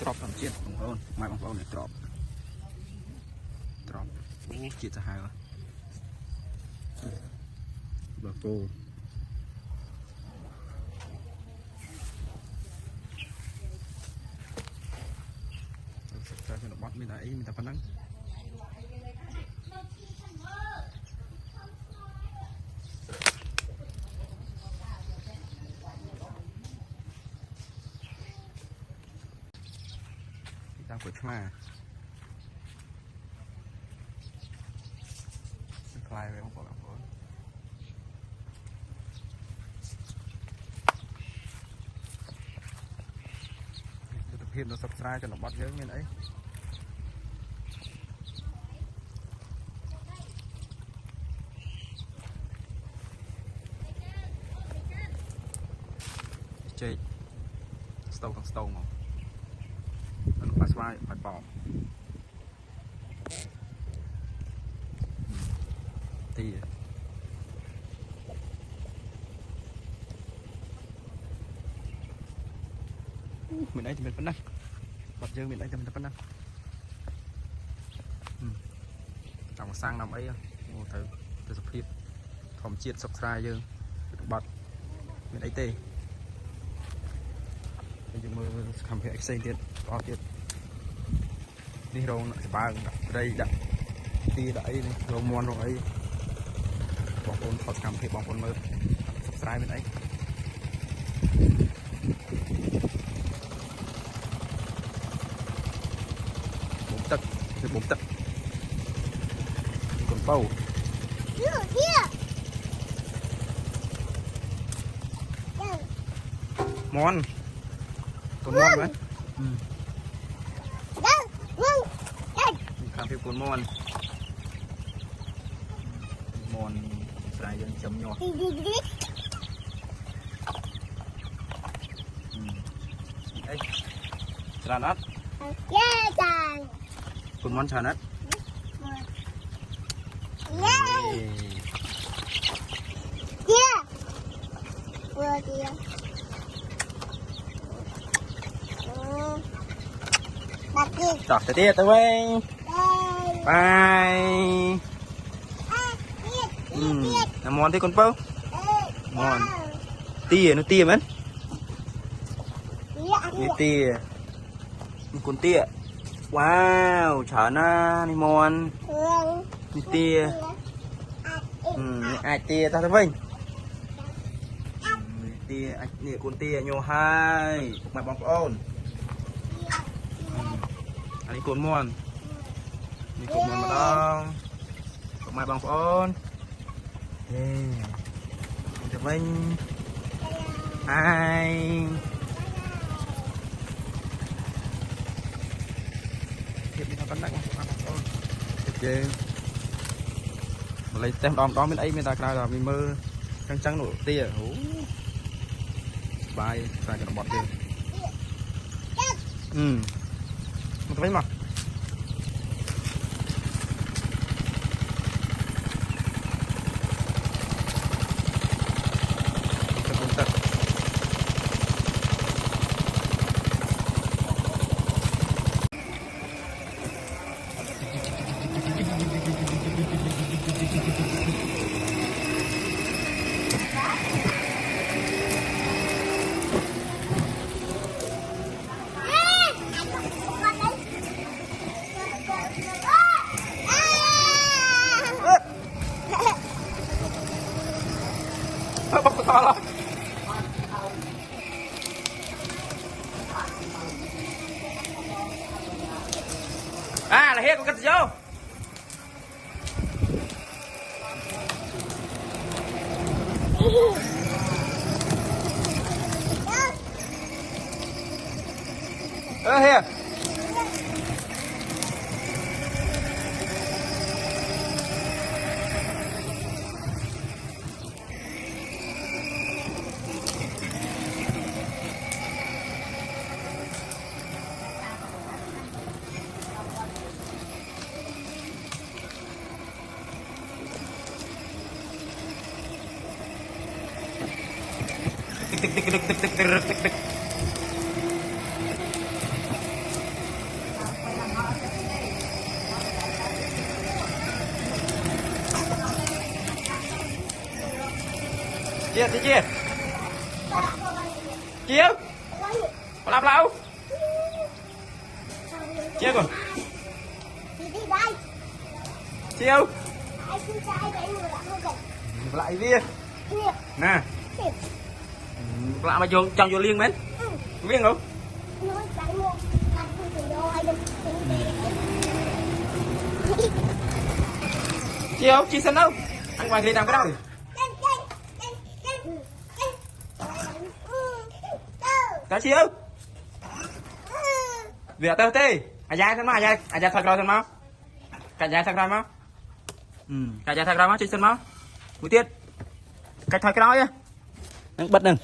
drop làm chết bằng ôn mai bằng ôn này drop chết ra hai rồi bà cô cho nó bắt mình lại mình tập phản ứng đang quậy mà lại về không có làm thôi thực hiện nó subscribe cho nó bắt nhớ như đấy chơi stove con stove mà nó phải bỏ thì mình ấy thì mình vẫn năng bật dương mình ấy thì mình vẫn năng trồng sang năm ấy mua thử từ sập hiệp thòm chiết subscribe dương bật mình ấy tê bây giờ mưa cầm cái excel tiền to tiền đi đâu nó sẽ ba đây đặt đi đấy rồi mòn rồi ấy bóng ôn phật cầm thì bóng ôn mơ subscribe bên ấy bốn tấc còn bao mòn còn mòn đấy cầm thì còn mòn dân chấm nhỏ đây trà nát cùng món trà nát chọc tới tiết tới bye mòn thế con bao mòn tia nó tia mấy tia con tia wow chả na đi mòn tia ai tia ta thấy vinh tia anh nè con tia nhiều hai mặt bóng ôn anh con mòn con mòn mà đâu mặt bóng ôn chào Vinh hai lấy tem đom đó bên ấy người ta ra là mình mơ trắng trắng nổi tia bài ra cho nó bọt đi một cái mà to lắm. À là hết con cắt vô. Here. Tik tik tik tik tik tik tik tik. chia chia chia làm lâu chia còn chiêu lại viên nè lại mà trong vô liên mến viên không chiêu chia sân đâu ăn ngoài kia làm cái đâu cá chiêu việc tao tê dài thân mà dài thật rồi thân máu cả dài thật rồi máu cả dài thật rồi máu trên sân máu mũi tiết cách thôi cái đó nhá bật đừng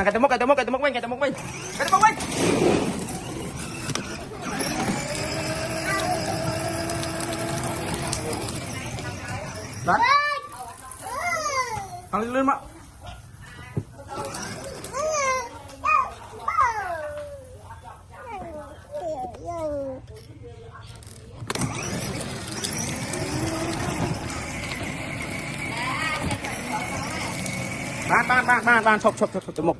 cái tấm mốc mình đấy ăn lên mà ban chụp một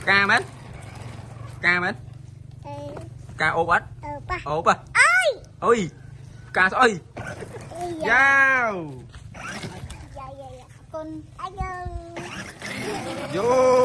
ca mấy ca ốp ếch ốp à ôi ca ơi wow con anh ơi vô